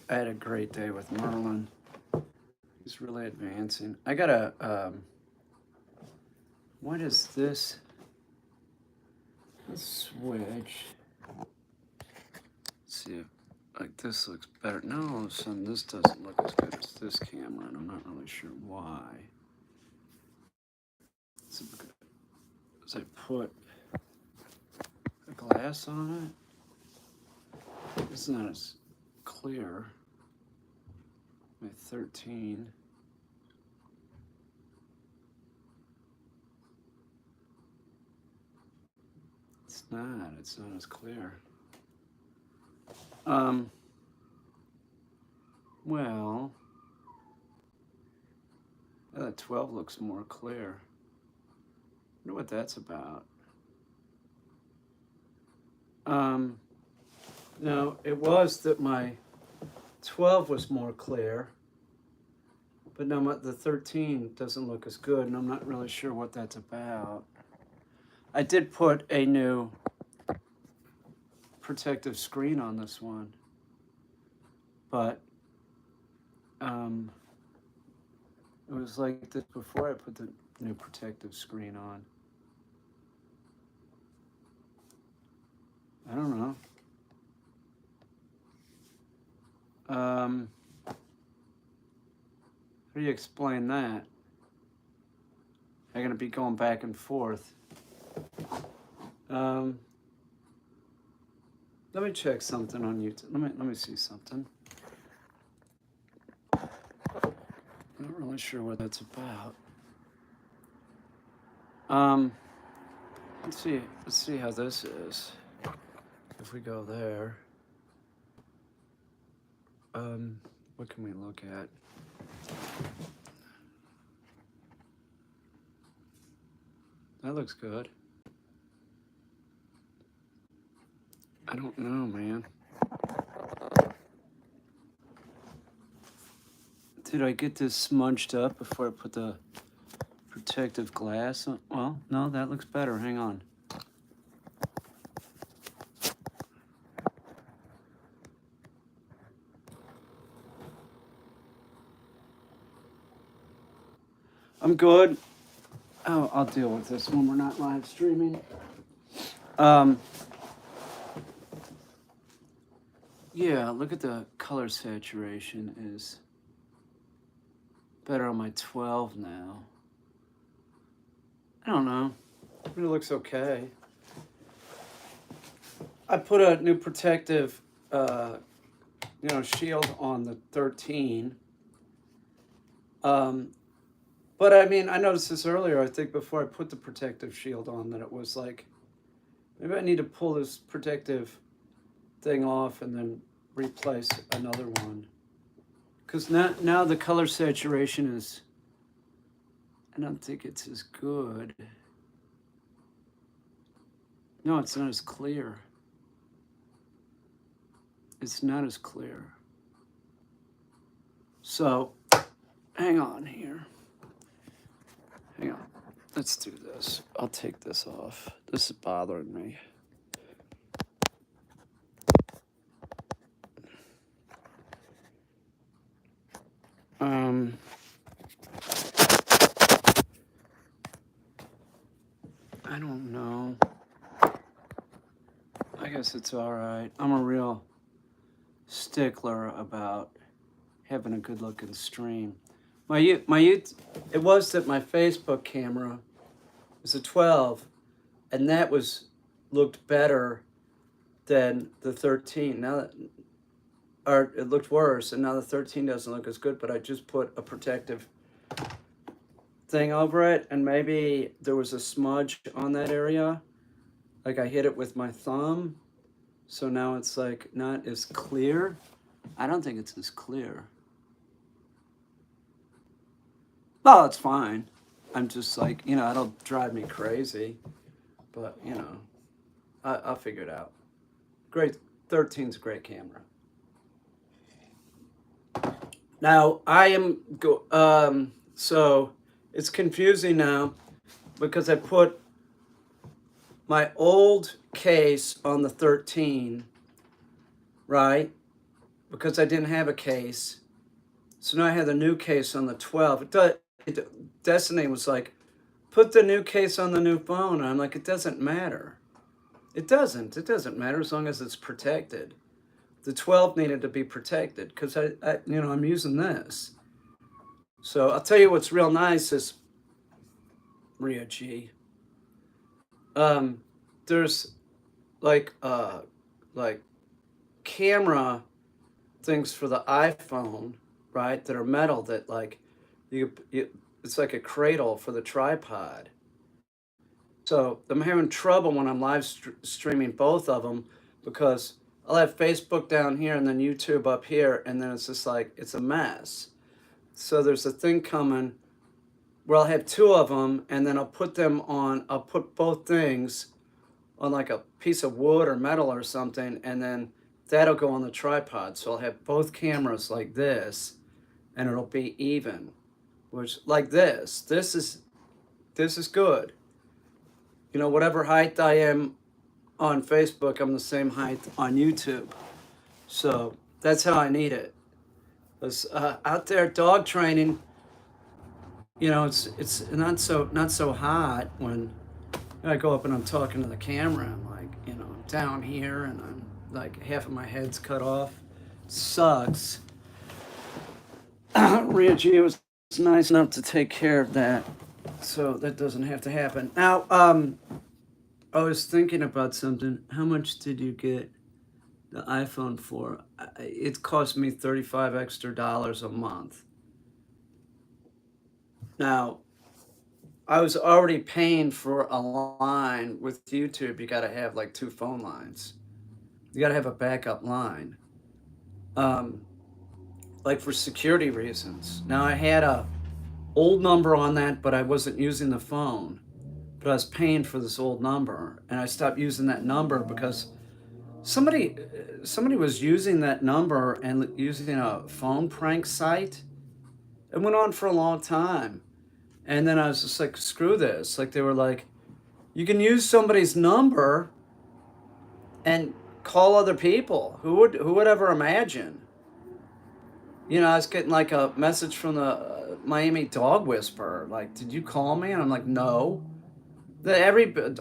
I had a great day with Merlin. He's really advancing. I got a, what is this? A switch. Let's see if, like, this looks better. Now all of a sudden this doesn't look as good as this camera, and I'm not really sure why. So, as I put a glass on it, it's not as clear. My 13. It's not as clear. Well, that 12 looks more clear. I wonder what that's about. No, it was that my 12 was more clear, but now the 13 doesn't look as good, and I'm not really sure what that's about. I did put a new protective screen on this one, but it was like this before I put the new protective screen on. I don't know. How do you explain that? I'm going to be going back and forth. Let me check something on YouTube. Let me see something. I'm not really sure what that's about. Let's see how this is. If we go there, what can we look at? That looks good. I don't know, man. Did I get this smudged up before I put the protective glass on? Well, no, that looks better. Hang on. I'm good. Oh, I'll deal with this when we're not live streaming. Yeah, look at the color saturation is better on my 12 now. I don't know. It looks okay. I put a new protective, shield on the 13. But I mean, I noticed this earlier, I think before I put the protective shield on, that it was like, maybe I need to pull this protective thing off and then replace another one. Because now the color saturation is, I don't think it's as good. No, it's not as clear. It's not as clear. So, hang on here. Hang on. Let's do this. I'll take this off. This is bothering me. I don't know. I guess it's all right. I'm a real stickler about having a good looking stream. It was that my Facebook camera was a 12, and that looked better than the 13. Or it looked worse, and now the 13 doesn't look as good, but I just put a protective thing over it, and maybe there was a smudge on that area. Like I hit it with my thumb, so now it's like not as clear. I don't think it's as clear. No, it's fine. I'm just like, it'll drive me crazy, but I'll figure it out. Great, 13's a great camera. Now I am so it's confusing now because I put my old case on the 13, right? because I didn't have a case. So now I had the new case on the 12. Destiny was like, put the new case on the new phone. And I'm like, it doesn't matter. It doesn't. It doesn't matter as long as it's protected. The 12 needed to be protected because I'm using this. So I'll tell you what's real nice is Rio G. There's like like camera things for the iPhone, right? That are metal that like you it's like a cradle for the tripod. So I'm having trouble when I'm live streaming both of them because I'll have Facebook down here and then YouTube up here, and then it's just like it's a mess. So there's a thing coming where I'll have two of them, and then I'll put both things on like a piece of wood or metal or something, and then that'll go on the tripod. So I'll have both cameras like this, and it'll be even, which like this. This is good. Whatever height I am on Facebook, I'm the same height on YouTube. So that's how I need it. Because out there dog training, it's not so hot when I go up and I'm talking to the camera. I'm like, I'm down here and I'm like half of my head's cut off. It sucks. Reggie was nice enough to take care of that, so that doesn't have to happen. Now, I was thinking about something. How much did you get the iPhone for? It cost me $35 extra a month. Now, I was already paying for a line with YouTube. You got to have like two phone lines. You got to have a backup line, like for security reasons. Now I had a old number on that, but I wasn't using the phone. But I was paying for this old number, and I stopped using that number because somebody was using that number and using a phone prank site. It went on for a long time, and then I was just like, screw this. Like they were like, you can use somebody's number and call other people. Who would ever imagine? I was getting like a message from the Miami Dog Whisperer. Like, did you call me? And I'm like, no.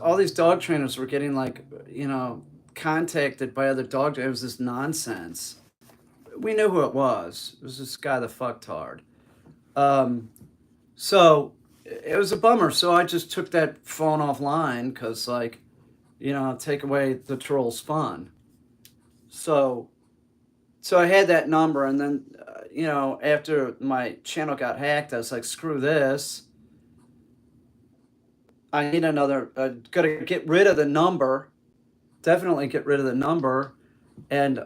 All these dog trainers were getting like, contacted by other dog trainers. It was this nonsense. We knew who it was. It was this guy, the fucktard. So it was a bummer. So I just took that phone offline because, like, take away the troll's fun. So I had that number, and then, after my channel got hacked, I was like, screw this. I need another, gotta get rid of the number. Definitely get rid of the number. And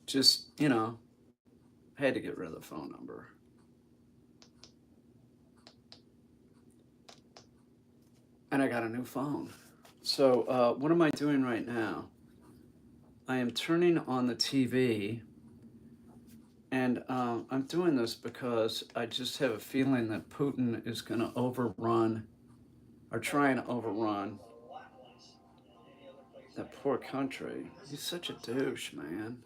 just, had to get rid of the phone number. And I got a new phone. So what am I doing right now? I am turning on the TV, and I'm doing this because I just have a feeling that Putin is going to overrun, or try and overrun, that poor country. He's such a douche, man.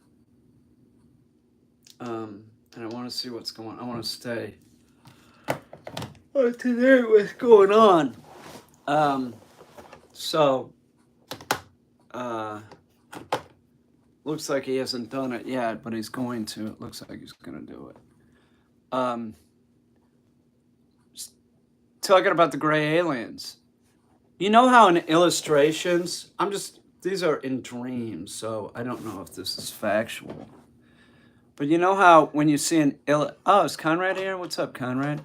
And I want to see what's going on. I want to stay today what's going on. So, looks like he hasn't done it yet, but he's going to. It looks like he's going to do it. Talking about the gray aliens. You know how in illustrations, these are in dreams, so I don't know if this is factual. But you know how when you see oh, is Conrad here? What's up, Conrad?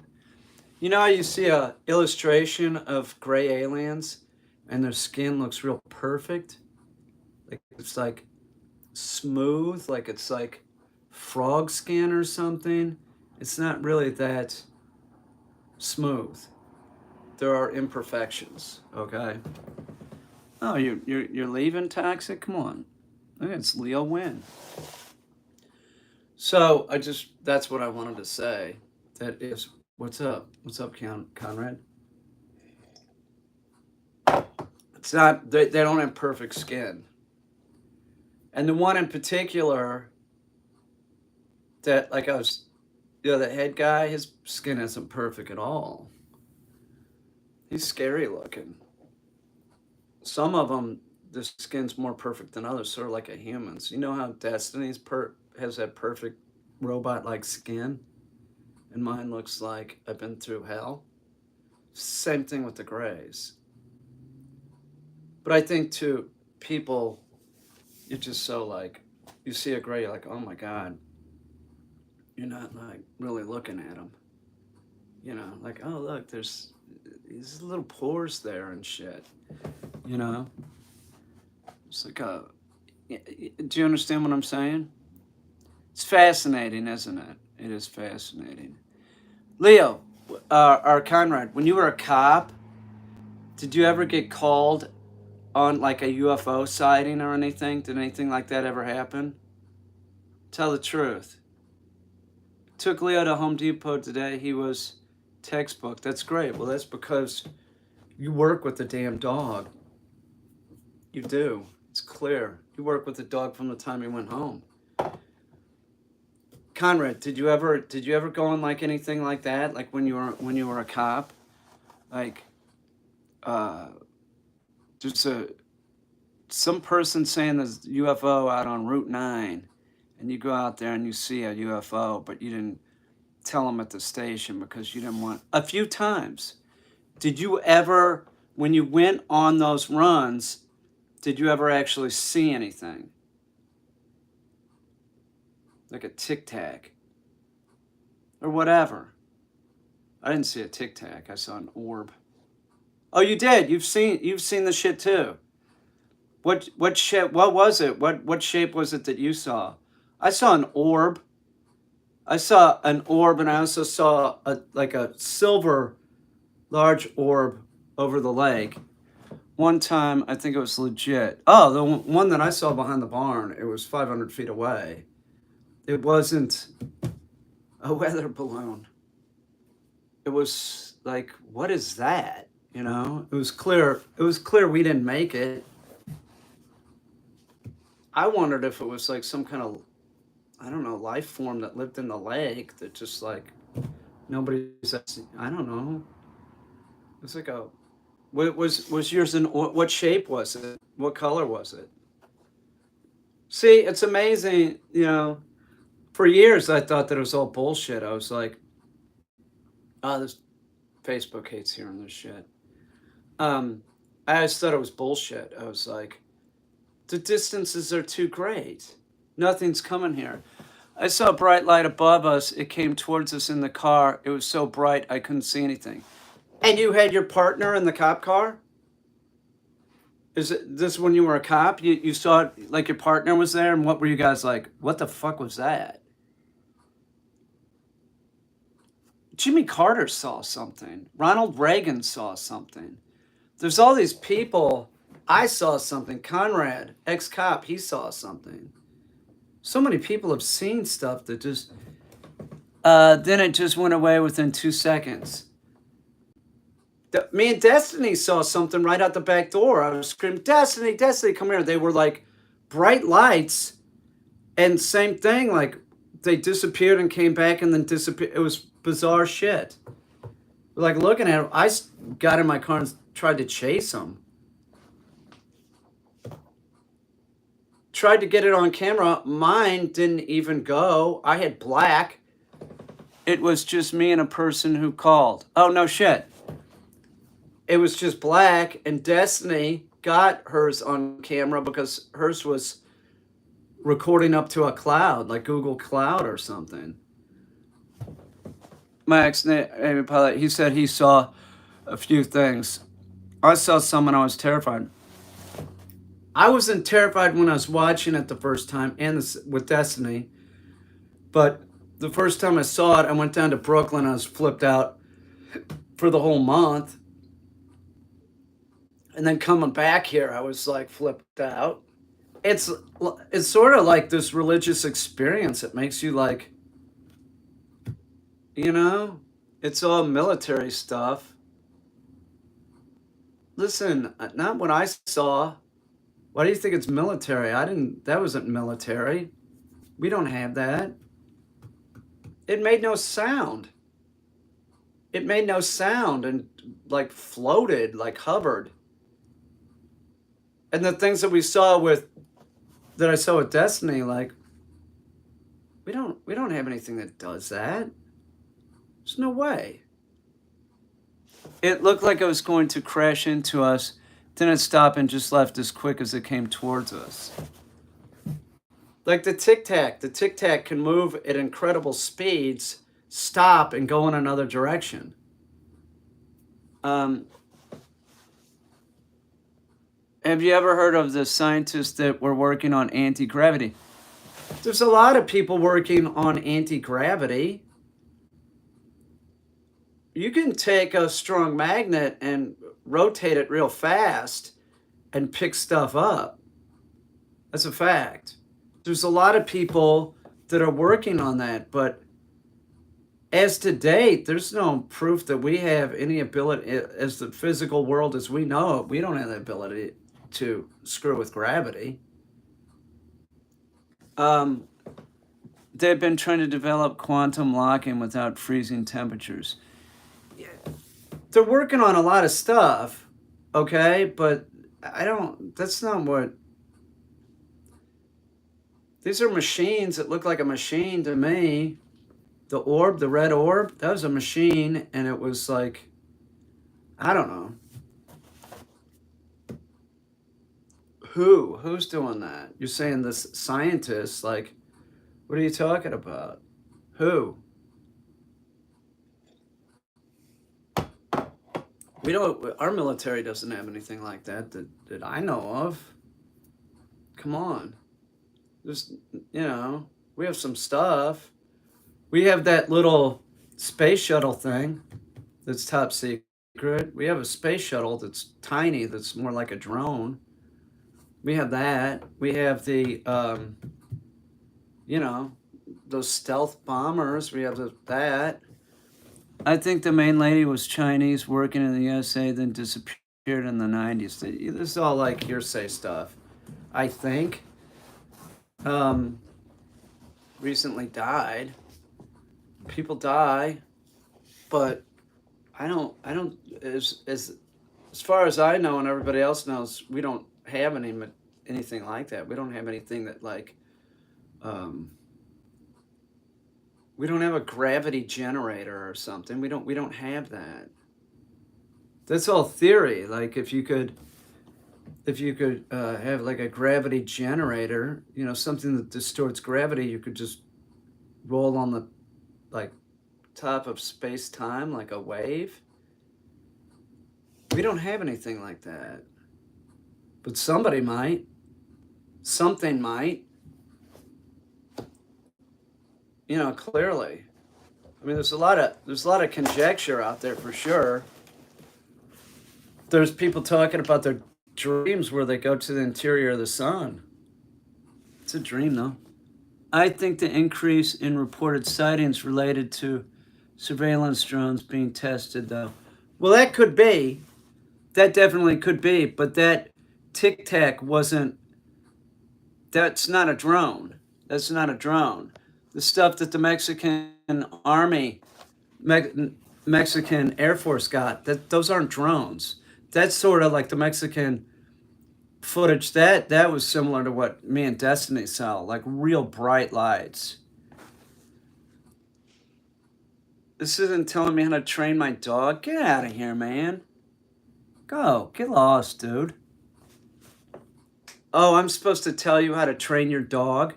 You know how you see a illustration of gray aliens and their skin looks real perfect? Like it's like smooth, like it's like frog skin or something. It's not really that smooth. There are imperfections, okay? Oh, you're leaving, Toxic? Come on. Look, it's Leo Win. So that's what I wanted to say. That is, what's up? What's up, Conrad? It's not, they don't have perfect skin. And the one in particular that, like I was, the head guy, his skin isn't perfect at all. He's scary looking. Some of them, the skin's more perfect than others, sort of like a human's. You know how has that perfect robot-like skin, and mine looks like I've been through hell. Same thing with the grays. But I think to people, you're just so like, you see a gray, you're like, oh my God. You're not like really looking at them. You know, like, oh, look, there's these little pores there and shit. You know? It's like a. Do you understand what I'm saying? It's fascinating, isn't it? It is fascinating. Leo, or Conrad, when you were a cop, did you ever get called on like a UFO sighting or anything? Did anything like that ever happen? Tell the truth. Took Leo to Home Depot today. He was textbook. That's great. Well, that's because you work with the damn dog. You do. It's clear. You work with the dog from the time he went home. Conrad, did you ever go on like anything like that? Like when you were a cop? Like just some person saying there's UFO out on Route 9, and you go out there and you see a UFO, but you didn't tell them at the station because you didn't want. A few times. Did you ever, when you went on those runs, did you ever actually see anything? Like a tic tac or whatever. I didn't see a tic tac. I saw an orb. Oh, you did. You've seen the shit too. What shape? What was it? What shape was it that you saw? I saw an orb. I saw an orb, and I also saw a silver large orb over the lake. One time, I think it was legit. Oh, the one that I saw behind the barn, it was 500 feet away. It wasn't a weather balloon. It was like, what is that? You know, it was clear. It was clear we didn't make it. I wondered if it was like some kind of, I don't know, life form that lived in the lake that just like nobody's. I don't know. It was like a. Was yours in what shape was it? What color was it? See, it's amazing. You know, for years I thought that it was all bullshit. I was like, oh, this Facebook hates hearing this shit. I always thought it was bullshit. I was like, the distances are too great. Nothing's coming here. I saw a bright light above us. It came towards us in the car. It was so bright I couldn't see anything. And you had your partner in the cop car? Is it this when you were a cop? You saw it like your partner was there, and what were you guys like? What the fuck was that? Jimmy Carter saw something. Ronald Reagan saw something. There's all these people. I saw something. Conrad, ex-cop, he saw something. So many people have seen stuff that just then it just went away within 2 seconds. Me and Destiny saw something right out the back door. I was screaming, Destiny, Destiny, come here. They were like bright lights, and same thing, like they disappeared and came back and then disappeared. It was bizarre shit. Like looking at them, I got in my car and tried to chase them. Tried to get it on camera. Mine didn't even go. I had black. It was just me and a person who called. Oh, no shit. It was just black, and Destiny got hers on camera because hers was recording up to a cloud, like Google Cloud or something. My ex-Navy pilot, he said he saw a few things. I saw some and I was terrified. I wasn't terrified when I was watching it the first time and with Destiny, but the first time I saw it, I went down to Brooklyn. I was flipped out for the whole month. And then coming back here, I was like flipped out. It's sort of like this religious experience. It makes you like, you know, it's all military stuff. Listen, not what I saw. Why do you think it's military? That wasn't military. We don't have that. It made no sound. It made no sound and like floated, like hovered. And the things that I saw with Destiny, like we don't have anything that does that. There's no way. It looked like it was going to crash into us, then it stopped and just left as quick as it came towards us. Like the Tic Tac can move at incredible speeds, stop, and go in another direction. Have you ever heard of the scientists that were working on anti gravity? There's a lot of people working on anti gravity. You can take a strong magnet and rotate it real fast and pick stuff up. That's a fact. There's a lot of people that are working on that, but as to date, there's no proof that we have any ability, as the physical world as we know it, we don't have the ability to screw with gravity. They've been trying to develop quantum locking without freezing temperatures. They're working on a lot of stuff, okay, but that's not what. These are machines that look like a machine to me. The red orb, that was a machine, and it was like, I don't know. Who's doing that? You're saying this scientist, like, what are you talking about? Who? We don't, our military doesn't have anything like that I know of. Come on. Just, we have some stuff. We have that little space shuttle thing that's top secret. We have a space shuttle that's tiny, that's more like a drone. We have that. We have those stealth bombers. We have that. I think the main lady was Chinese working in the USA, then disappeared in the 90s. This is all like hearsay stuff. I think. Recently died. People die, but I don't as far as I know and everybody else knows, we don't have anything like that. We don't have anything that like we don't have a gravity generator or something. We don't have that. That's all theory. Like if you could have like a gravity generator, something that distorts gravity, you could just roll on the like top of space time like a wave. We don't have anything like that, but somebody might. Something might. Clearly. I mean, there's a lot of conjecture out there for sure. There's people talking about their dreams where they go to the interior of the sun. It's a dream, though. I think the increase in reported sightings related to surveillance drones being tested, though. Well, that could be. That definitely could be, but that Tic Tac wasn't. That's not a drone. That's not a drone. The stuff that the Mexican Army, Mexican Air Force got, those aren't drones. That's sort of like the Mexican footage that was similar to what me and Destiny saw, like real bright lights. This isn't telling me how to train my dog. Get out of here, man. Go. Get lost, dude. Oh, I'm supposed to tell you how to train your dog?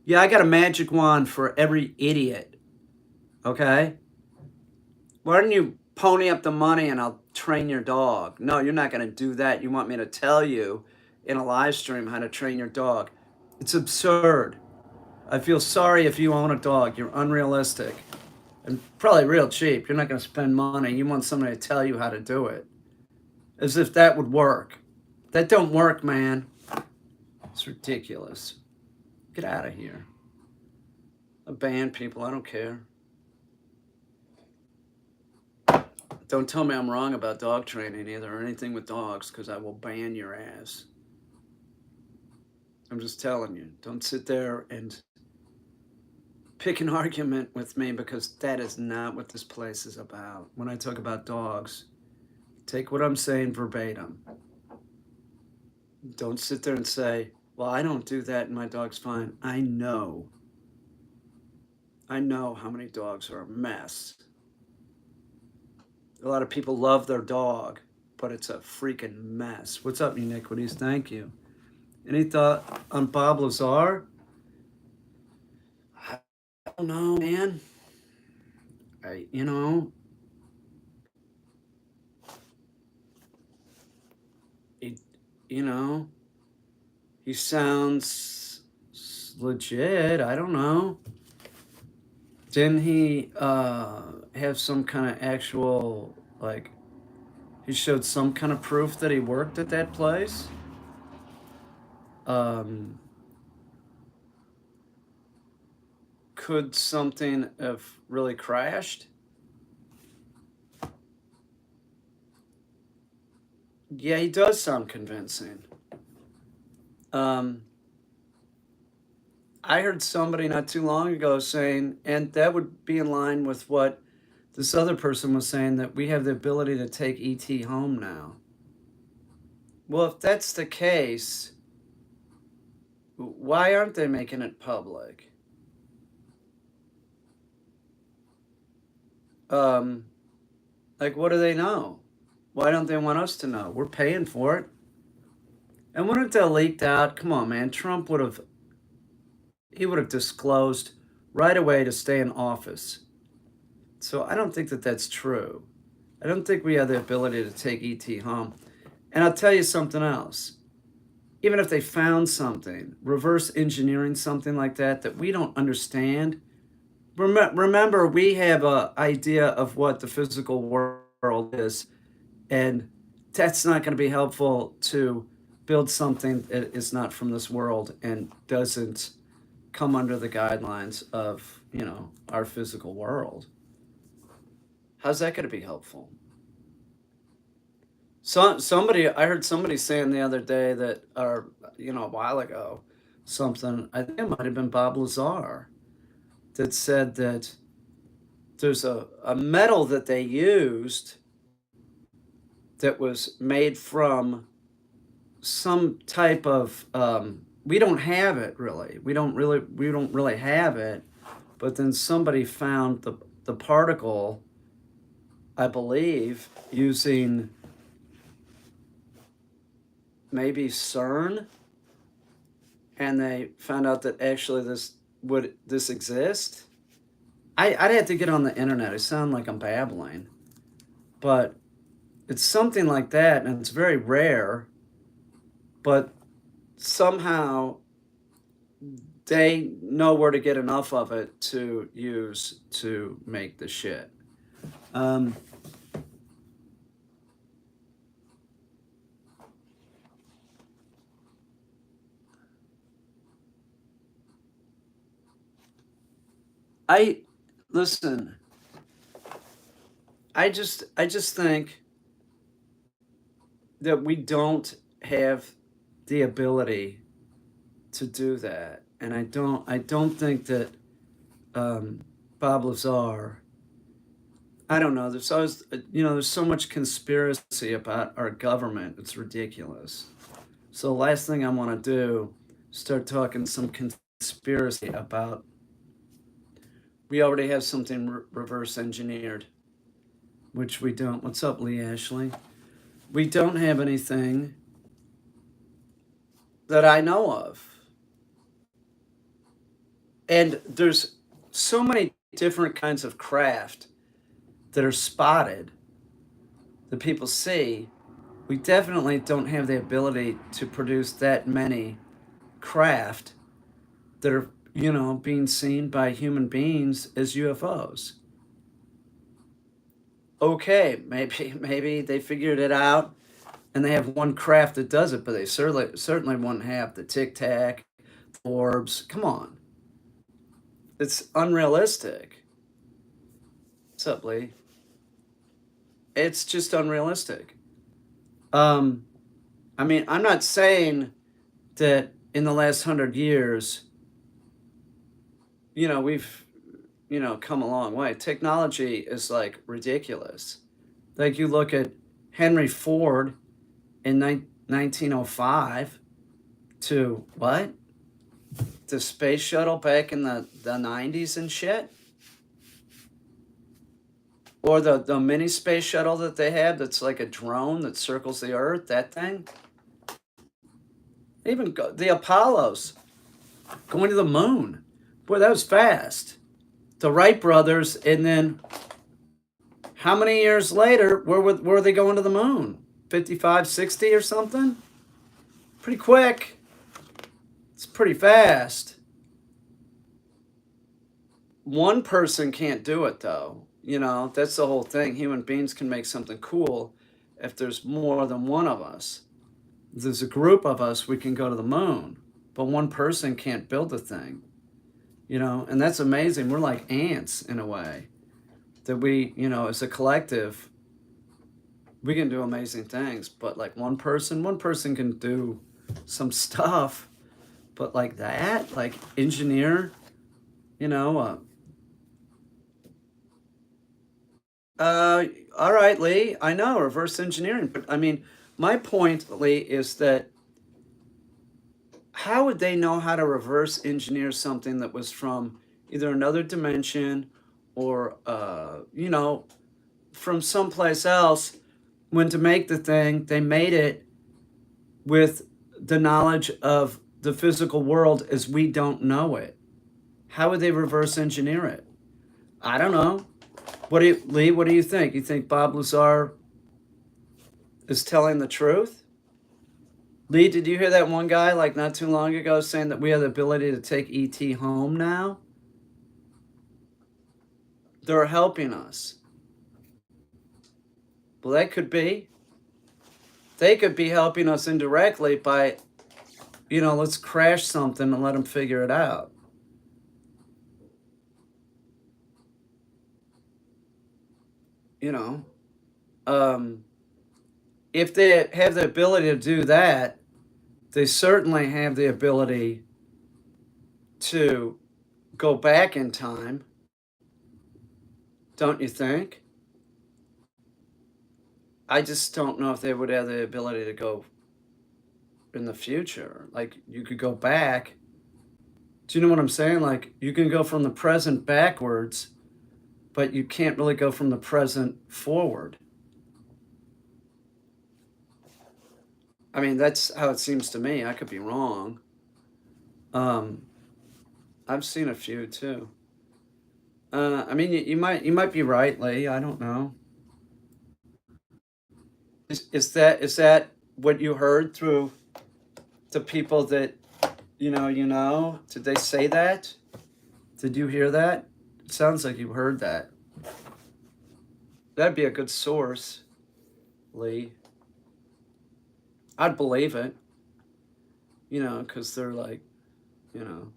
Yeah, I got a magic wand for every idiot. Okay? Why don't you pony up the money and I'll train your dog? No, you're not going to do that. You want me to tell you in a live stream how to train your dog. It's absurd. I feel sorry if you own a dog. You're unrealistic. And probably real cheap. You're not going to spend money. You want somebody to tell you how to do it. As if that would work. That don't work, man. It's ridiculous. Get out of here. I ban people. I don't care. Don't tell me I'm wrong about dog training either or anything with dogs, because I will ban your ass. I'm just telling you. Don't sit there and pick an argument with me because that is not what this place is about. When I talk about dogs, take what I'm saying verbatim. Don't sit there and say, well, I don't do that and my dog's fine. I know. I know how many dogs are a mess. A lot of people love their dog, but it's a freaking mess. What's up, Uniquities? Thank you. Any thought on Bob Lazar? I don't know, man. I, you know, he, you know, he sounds legit. I don't know. Didn't he have some kind of actual, like, he showed some kind of proof that he worked at that place? Um, could something have really crashed? Yeah, he does sound convincing. Um, I heard somebody not too long ago saying, and that would be in line with what this other person was saying, that we have the ability to take ET home now. Well, if that's the case, why aren't they making it public? Um, like, what do they know? Why don't they want us to know? We're paying for it. And wouldn't that leaked out? Come on, man. Trump would have, he would have disclosed right away to stay in office. So I don't think that that's true. I don't think we have the ability to take ET home. And I'll tell you something else. Even if they found something, reverse engineering something like that, that we don't understand. Remember, we have an idea of what the physical world is, and that's not going to be helpful to build something that is not from this world and doesn't come under the guidelines of, our physical world. How's that going to be helpful? Somebody, I heard somebody saying the other day that, or a while ago, something. I think it might have been Bob Lazar that said that there's a metal that they used that was made from some type of. We don't have it really. We don't really have it. But then somebody found the particle, I believe, using maybe CERN, and they found out that actually this exist. I'd have to get on the internet. I sound like I'm babbling, but it's something like that, and it's very rare. But somehow they know where to get enough of it to use to make the shit. Um, I listen. I just think that we don't have the ability to do that, and I don't think that um, Bob Lazar. I don't know. There's always there's so much conspiracy about our government. It's ridiculous. So the last thing I want to do is start talking some conspiracy about. We already have something reverse engineered, which we don't. What's up, Lee Ashley? We don't have anything that I know of. And there's so many different kinds of craft that are spotted that people see. We definitely don't have the ability to produce that many craft that are, being seen by human beings as UFOs. Okay, maybe they figured it out and they have one craft that does it, but they certainly won't have the Tic Tac, orbs. Come on, it's unrealistic. What's up, Lee? It's just unrealistic. Um, I mean, I'm not saying that in the last 100 years, we've, come a long way. Technology is like ridiculous. Like you look at Henry Ford in 1905 to what? The space shuttle back in the 90s and shit? Or the mini space shuttle that they have that's like a drone that circles the earth, that thing? Even the Apollos going to the moon. Boy, that was fast. The Wright brothers, and then how many years later were they going to the moon? 55, 60 or something? Pretty quick. It's pretty fast. One person can't do it though. That's the whole thing. Human beings can make something cool if there's more than one of us. If there's a group of us, we can go to the moon. But one person can't build the thing. And that's amazing. We're like ants in a way. That we, as a collective, we can do amazing things. But like one person can do some stuff. But like that, like engineer, all right, Lee, I know, reverse engineering. But I mean, my point, Lee, is that how would they know how to reverse engineer something that was from either another dimension or, from someplace else when to make the thing, they made it with the knowledge of the physical world as we don't know it? How would they reverse engineer it? I don't know. Lee, what do you think? You think Bob Lazar is telling the truth? Lee, did you hear that one guy like not too long ago saying that we have the ability to take ET home now? They're helping us. Well, that could be. They could be helping us indirectly by, let's crash something and let them figure it out. If they have the ability to do that, they certainly have the ability to go back in time, don't you think? I just don't know if they would have the ability to go in the future. Like, you could go back. Do you know what I'm saying? Like, you can go from the present backwards, but you can't really go from the present forward. I mean, that's how it seems to me. I could be wrong. I've seen a few too. I mean, you might be right, Lee. I don't know. Is that what you heard through the people that you know? Did they say that? Did you hear that? It sounds like you heard that. That'd be a good source, Lee. I'd believe it. Because they're like, they're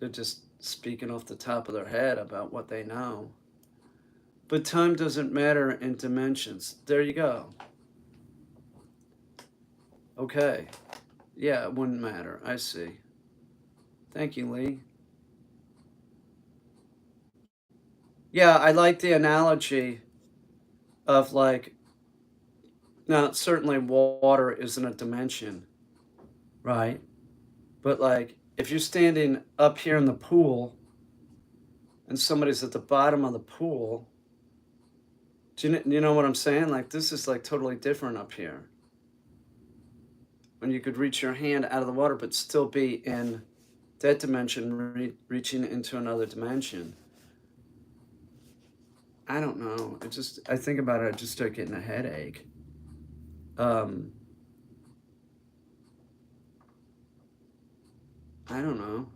just speaking off the top of their head about what they know. But time doesn't matter in dimensions. There you go. Okay. Yeah, it wouldn't matter. I see. Thank you, Lee. Yeah, I like the analogy of like, now certainly water isn't a dimension, right? But like, if you're standing up here in the pool and somebody's at the bottom of the pool, do you know what I'm saying? Like, this is like totally different up here. When you could reach your hand out of the water, but still be in that dimension, reaching into another dimension. I don't know. I think about it, I just start getting a headache. I don't know.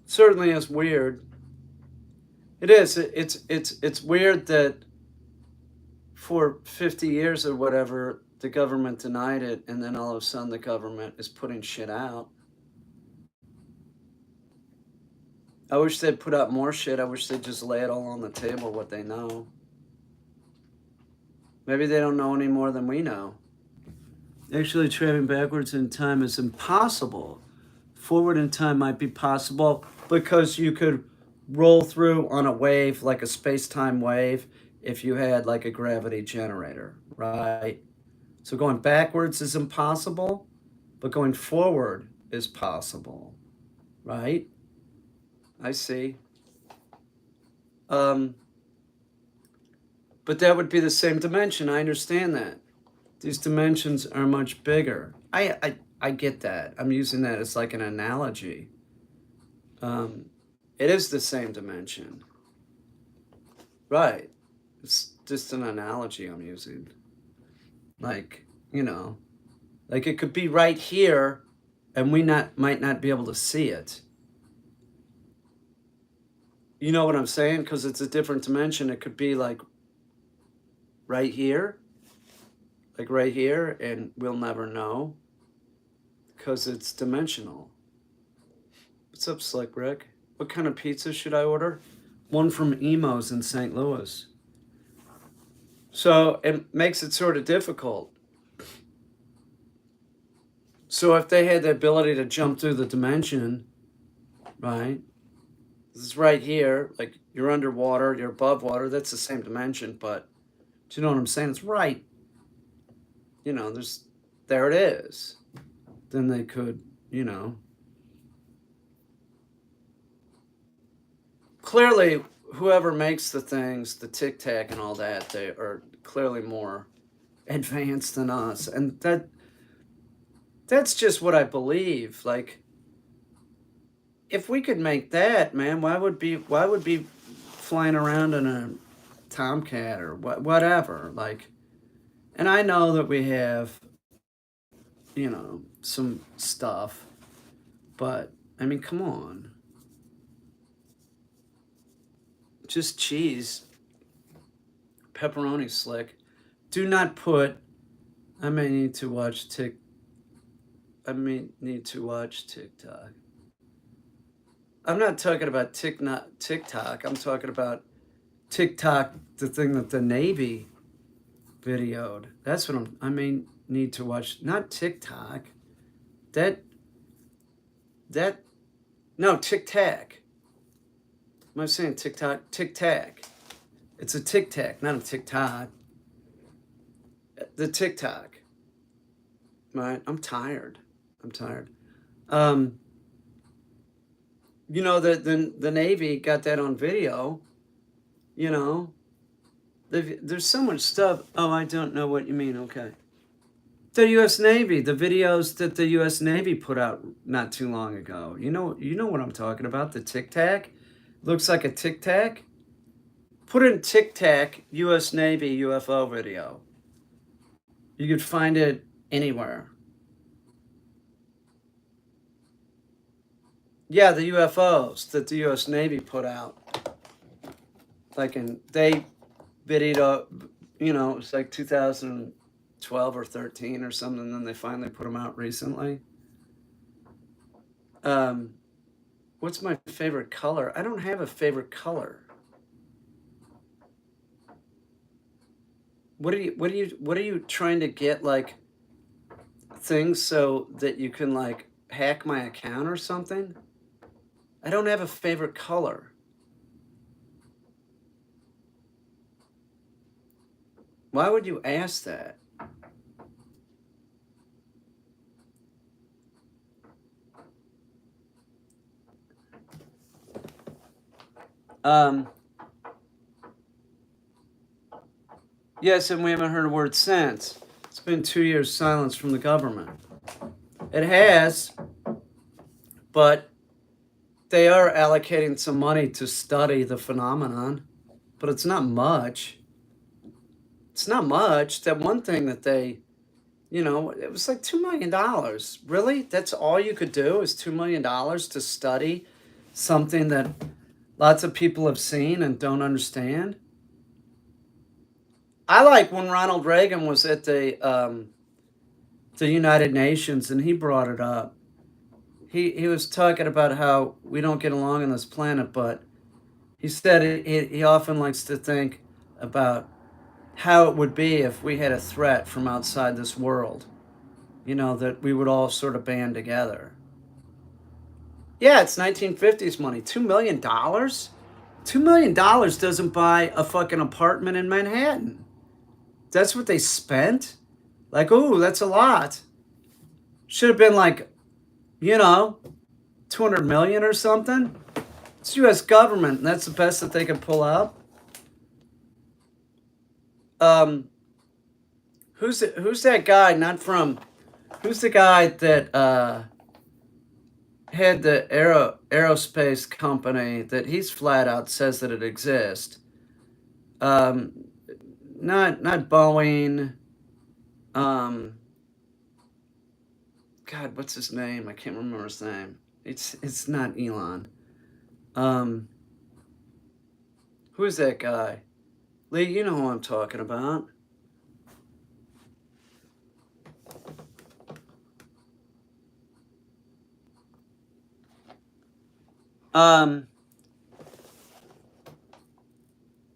Certainly is weird. It is. It's weird that for 50 years or whatever, the government denied it, and then all of a sudden the government is putting shit out. I wish they'd put out more shit. I wish they'd just lay it all on the table, what they know. Maybe they don't know any more than we know. Actually, traveling backwards in time is impossible. Forward in time might be possible because you could roll through on a wave, like a space-time wave, if you had like a gravity generator, right? So going backwards is impossible, but going forward is possible, right? I see. Um, but that would be the same dimension. I understand that. These dimensions are much bigger. I get that. I'm using that as like an analogy. Um, it is the same dimension. Right. It's just an analogy I'm using. Like, you know, like it could be right here and we not might not be able to see it. You know what I'm saying? Because it's a different dimension. It could be like right here, and we'll never know because it's dimensional. What's up, Slick Rick? What kind of pizza should I order? One from Emo's in St. Louis. So it makes it sort of difficult. So if they had the ability to jump through the dimension, right? This is right here, like you're underwater, you're above water, that's the same dimension, but do you know what I'm saying? It's right. You know, there it is. Then they could, you know. Clearly, whoever makes the things, the Tic Tac and all that, they are clearly more advanced than us. And that's just what I believe. Like, if we could make that, man, why would be flying around in a Tomcat or whatever? Like, and I know that we have, some stuff, but I mean, come on, just cheese, pepperoni slick. Do not put. I may need to watch Tik. I may need to watch TikTok. I'm not talking about TikTok. I'm talking about TikTok, the thing that the Navy videoed. That's what I may need to watch. Not TikTok. That, that, no, Tic Tac. Am I saying TikTok? Tic Tac. It's a Tic Tac, not a TikTok. The TikTok. Right? I'm tired. I'm tired. Um, the Navy got that on video. You know, there's so much stuff. Oh, I don't know what you mean. Okay. The U.S. Navy, the videos that the U.S. Navy put out not too long ago. You know what I'm talking about. The Tic Tac looks like a Tic Tac. Put in Tic Tac U.S. Navy UFO video. You could find it anywhere. Yeah, the UFOs that the U.S. Navy put out. They videoed, it's like 2012 or 13 or something. And then they finally put them out recently. What's my favorite color? I don't have a favorite color. What are you trying to get, like, things so that you can like hack my account or something? I don't have a favorite color. Why would you ask that? Um, yes, and we haven't heard a word since. It's been 2 years silence from the government. It has, but they are allocating some money to study the phenomenon, but it's not much. It's not much. That one thing that it was like $2 million. Really? That's all you could do is $2 million to study something that lots of people have seen and don't understand? I like when Ronald Reagan was at the United Nations and he brought it up. He was talking about how we don't get along on this planet, but he said he often likes to think about how it would be if we had a threat from outside this world. you know, that we would all sort of band together. Yeah, it's 1950s money. $2 million? $2 million doesn't buy a fucking apartment in Manhattan. That's what they spent? Like, ooh, that's a lot. Should have been like, you know, 200 million or something. It's U.S. government, and that's the best that they could pull out. Who's that guy? Not from. Who's the guy that had the aerospace company that he's flat out says that it exists? Not Boeing. God, what's his name? I can't remember his name. It's not Elon. Who is that guy? Lee, you know who I'm talking about. No,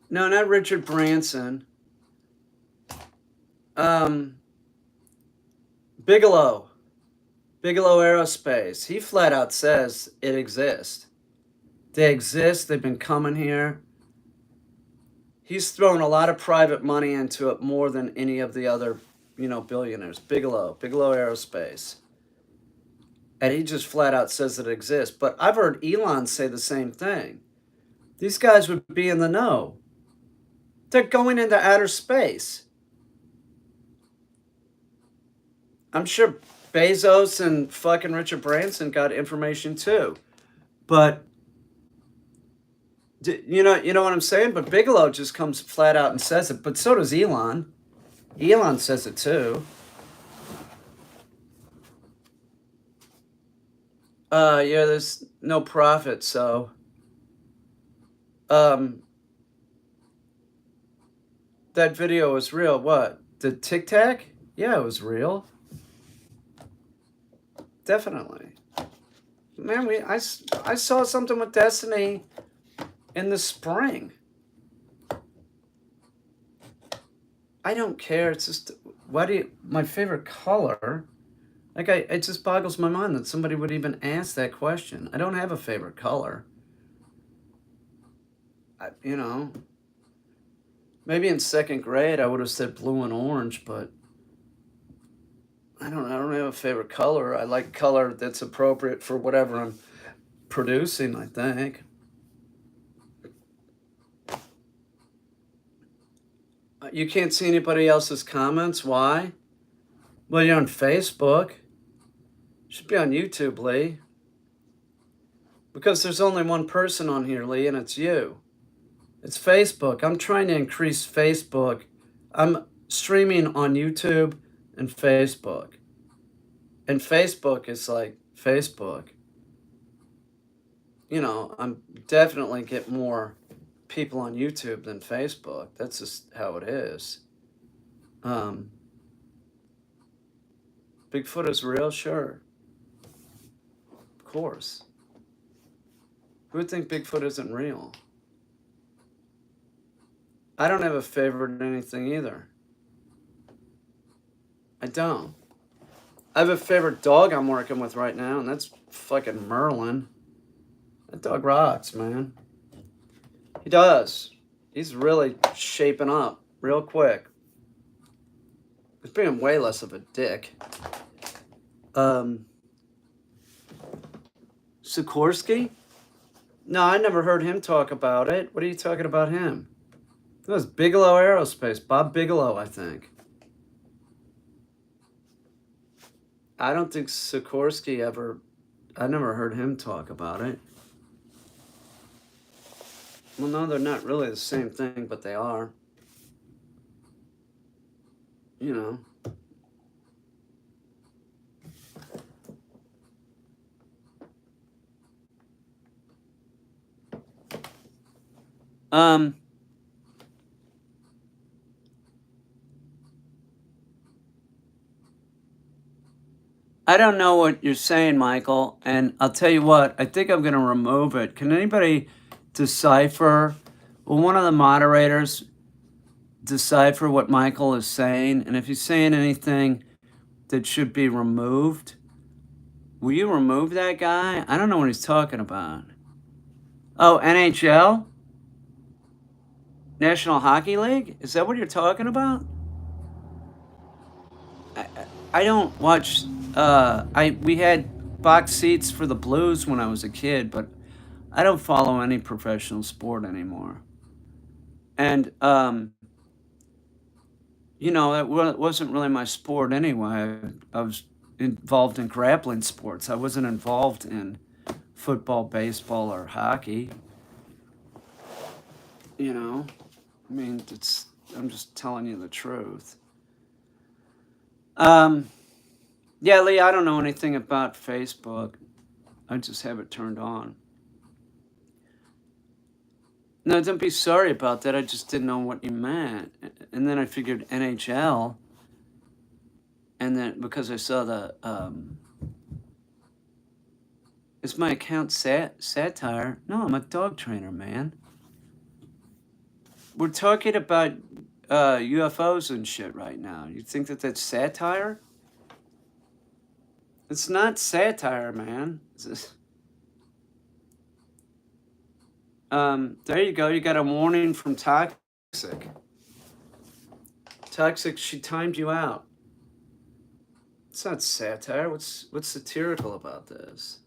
not Richard Branson. Bigelow Aerospace. He flat out says it exists. They exist. They've been coming here. He's thrown a lot of private money into it, more than any of the other, you know, billionaires. Bigelow Aerospace. And he just flat out says it exists. But I've heard Elon say the same thing. These guys would be in the know. They're going into outer space. I'm sure Bezos and fucking Richard Branson got information too. But you know what I'm saying? But Bigelow just comes flat out and says it. But so does Elon. Elon says it too. Yeah, there's no profit, so that video was real. What? The Tic Tac? Yeah, it was real. Definitely. Man, I saw something with Destiny in the spring. I don't care. It's just, my favorite color? Like, it just boggles my mind that somebody would even ask that question. I don't have a favorite color. You know, maybe in second grade I would have said blue and orange, but I don't have a favorite color. I like color that's appropriate for whatever I'm producing, I think. You can't see anybody else's comments. Why? Well, you're on Facebook. You should be on YouTube, Lee. Because there's only one person on here, Lee, and it's you. It's Facebook. I'm trying to increase Facebook. I'm streaming on YouTube and Facebook. And Facebook is like Facebook. You know, I'm definitely get more people on YouTube than Facebook. That's just how it is. Bigfoot is real? Sure. Of course. Who would think Bigfoot isn't real? I don't have a favorite in anything either. I don't. I have a favorite dog I'm working with right now, and that's fucking Merlin. That dog rocks, man. He does. He's really shaping up real quick. He's being way less of a dick. Sikorsky? No, I never heard him talk about it. What are you talking about him? That was Bigelow Aerospace. Bob Bigelow, I think. I don't think Sikorsky ever... I never heard him talk about it. Well, no, they're not really the same thing, but they are. You know. I don't know what you're saying, Michael, and I'll tell you what, I think I'm going to remove it. Can anybody decipher, will one of the moderators decipher what Michael is saying? And if he's saying anything that should be removed. Will you remove that guy? I don't know what he's talking about. Oh, NHL? National Hockey League? Is that what you're talking about? I, I don't watch. We had box seats for the Blues when I was a kid, but I don't follow any professional sport anymore. And that wasn't really my sport anyway. I was involved in grappling sports. I wasn't involved in football, baseball, or hockey. I mean, I'm just telling you the truth. Yeah, Lee, I don't know anything about Facebook. I just have it turned on. No, don't be sorry about that. I just didn't know what you meant. And then I figured NHL. And then because I saw is my account satire? No, I'm a dog trainer, man. We're talking about UFOs and shit right now. You think that that's satire? It's not satire, man. There you go. You got a warning from Toxic. Toxic, she timed you out. It's not satire. What's satirical about this?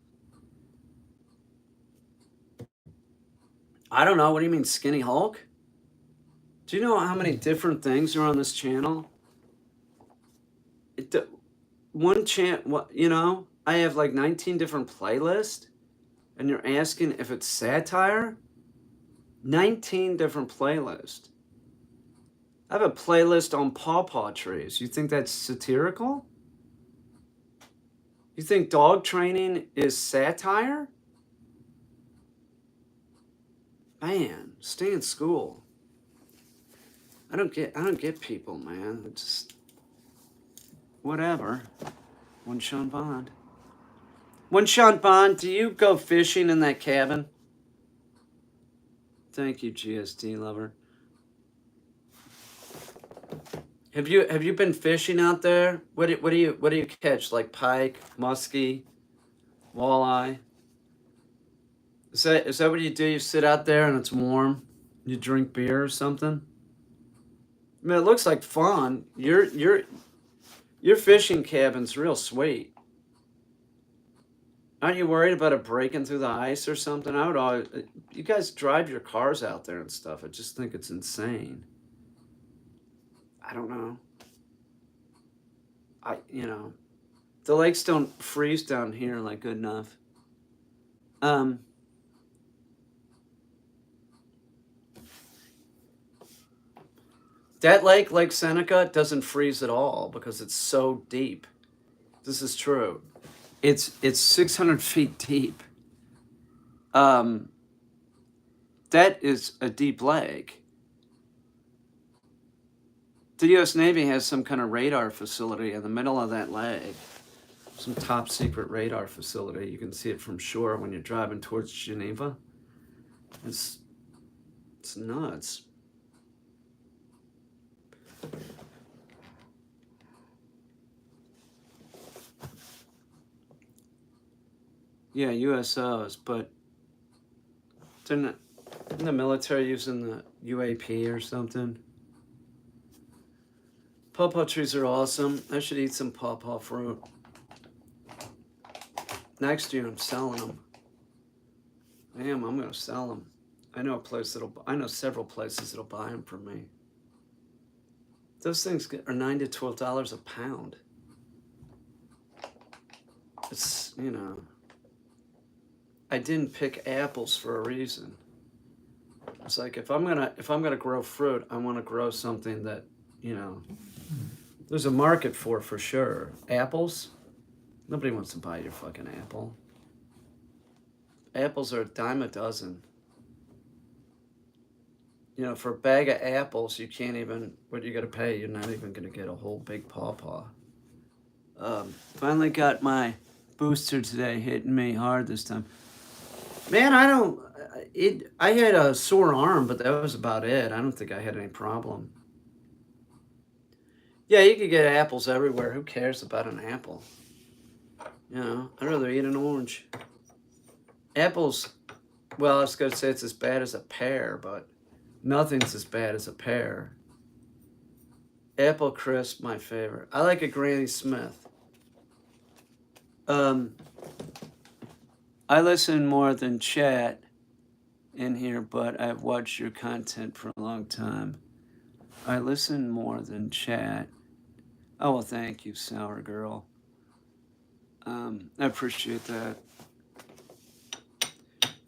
I don't know. What do you mean, Skinny Hulk? Do you know how many different things are on this channel? I have like 19 different playlists, and you're asking if it's satire? 19 different playlists. I have a playlist on pawpaw trees. You think that's satirical? You think dog training is satire? Man, stay in school. I don't get people, man. It's just whatever. One Sean Bond. One Sean Bond, do you go fishing in that cabin? Thank you, GSD lover. Have you been fishing out there? What do you catch? Like pike, muskie, walleye? Is that what you do? You sit out there and it's warm. You drink beer or something. I mean, it looks like fun. Your fishing cabin's real sweet. Aren't you worried about it breaking through the ice or something? I would always. You guys drive your cars out there and stuff. I just think it's insane. I don't know. The lakes don't freeze down here like good enough. That Lake Seneca, doesn't freeze at all because it's so deep. This is true. It's 600 feet deep. That is a deep lake. The U.S. Navy has some kind of radar facility in the middle of that lake. Some top secret radar facility. You can see it from shore when you're driving towards Geneva. It's nuts. Yeah, USOs, but they're not in the military using the UAP or something. Pawpaw trees are awesome. I should eat some pawpaw fruit. Next year, I'm selling them. I'm going to sell them. I know several places that'll buy them from me. Those things are $9 to $12 a pound. It's I didn't pick apples for a reason. It's like if I'm gonna grow fruit, I want to grow something that there's a market for sure. Apples, nobody wants to buy your fucking apple. Apples are a dime a dozen. For a bag of apples, you can't even. What you got to pay? You're not even gonna get a whole big pawpaw. Finally got my booster today, hitting me hard this time. Man, I had a sore arm, but that was about it. I don't think I had any problem. Yeah, you could get apples everywhere. Who cares about an apple? You know, I'd rather eat an orange. Apples, well, I was going to say it's as bad as a pear, but nothing's as bad as a pear. Apple crisp, my favorite. I like a Granny Smith. Um, I listen more than chat in here, but I've watched your content for a long time. I listen more than chat. Oh, well, thank you, Sour Girl. I appreciate that.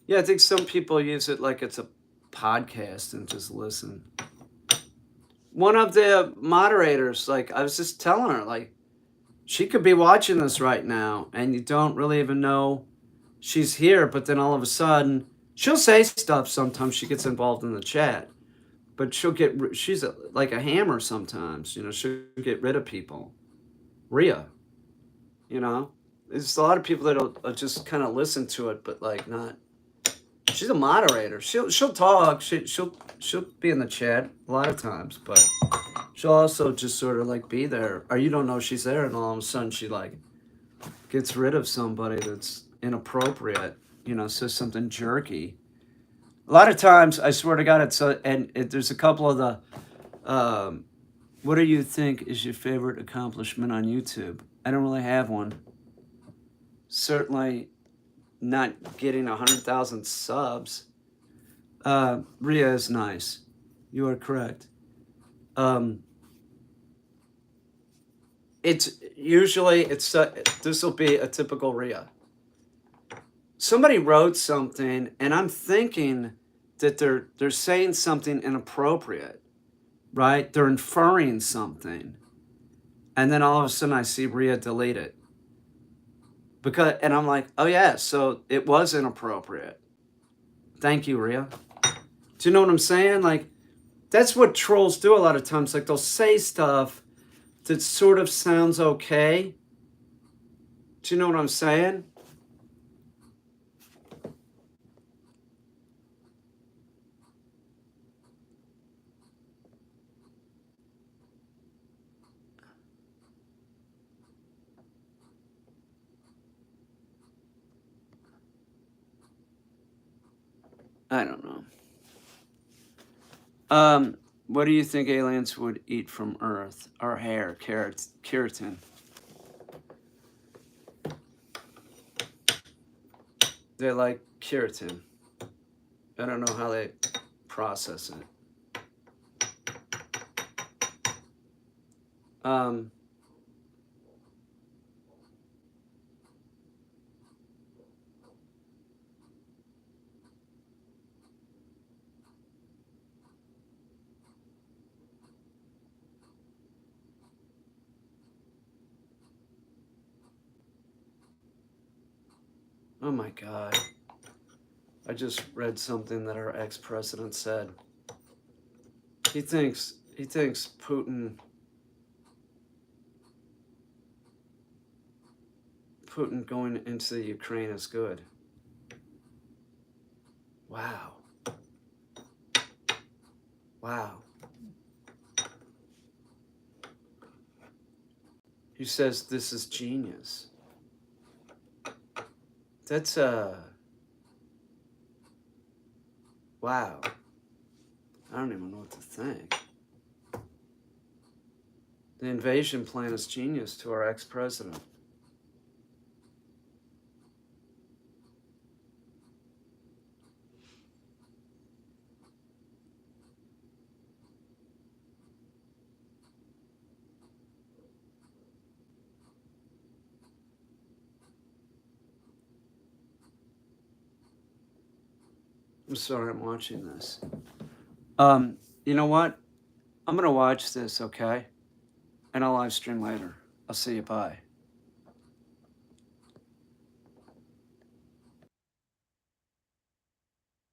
Yeah, I think some people use it like it's a podcast and just listen. One of the moderators, like, I was just telling her, like, she could be watching this right now and you don't really even know she's here, but then all of a sudden, she'll say stuff sometimes. She gets involved in the chat, but she's like a hammer sometimes, you know, she'll get rid of people. Rhea, you know, there's a lot of people that'll just kind of listen to it, but like not. She's a moderator. She'll talk. She'll be in the chat a lot of times, but she'll also just sort of like be there, or you don't know she's there, and all of a sudden she like gets rid of somebody that's inappropriate. You know, says something jerky. A lot of times, I swear to God, there's a couple of the. What do you think is your favorite accomplishment on YouTube? I don't really have one. Certainly not getting 100,000 subs. Rhea is nice. You are correct. It's usually this will be a typical Rhea. Somebody wrote something, and I'm thinking that they're saying something inappropriate, right? They're inferring something, and then all of a sudden I see Rhea delete it and I'm like, oh yeah, so it was inappropriate. Thank you, Rhea. Do you know what I'm saying? Like, that's what trolls do a lot of times. Like, they'll say stuff that sort of sounds okay. Do you know what I'm saying? I don't know. What do you think aliens would eat from Earth? Our hair, keratin. They like keratin. I don't know how they process it. Oh my God. I just read something that our ex-president said. He thinks Putin going into the Ukraine is good. Wow. Wow. He says this is genius. That's wow. I don't even know what to think. The invasion plan is genius to our ex-president. I'm sorry I'm watching this. You know what? I'm gonna watch this, okay? And I'll live stream later. I'll see you. Bye.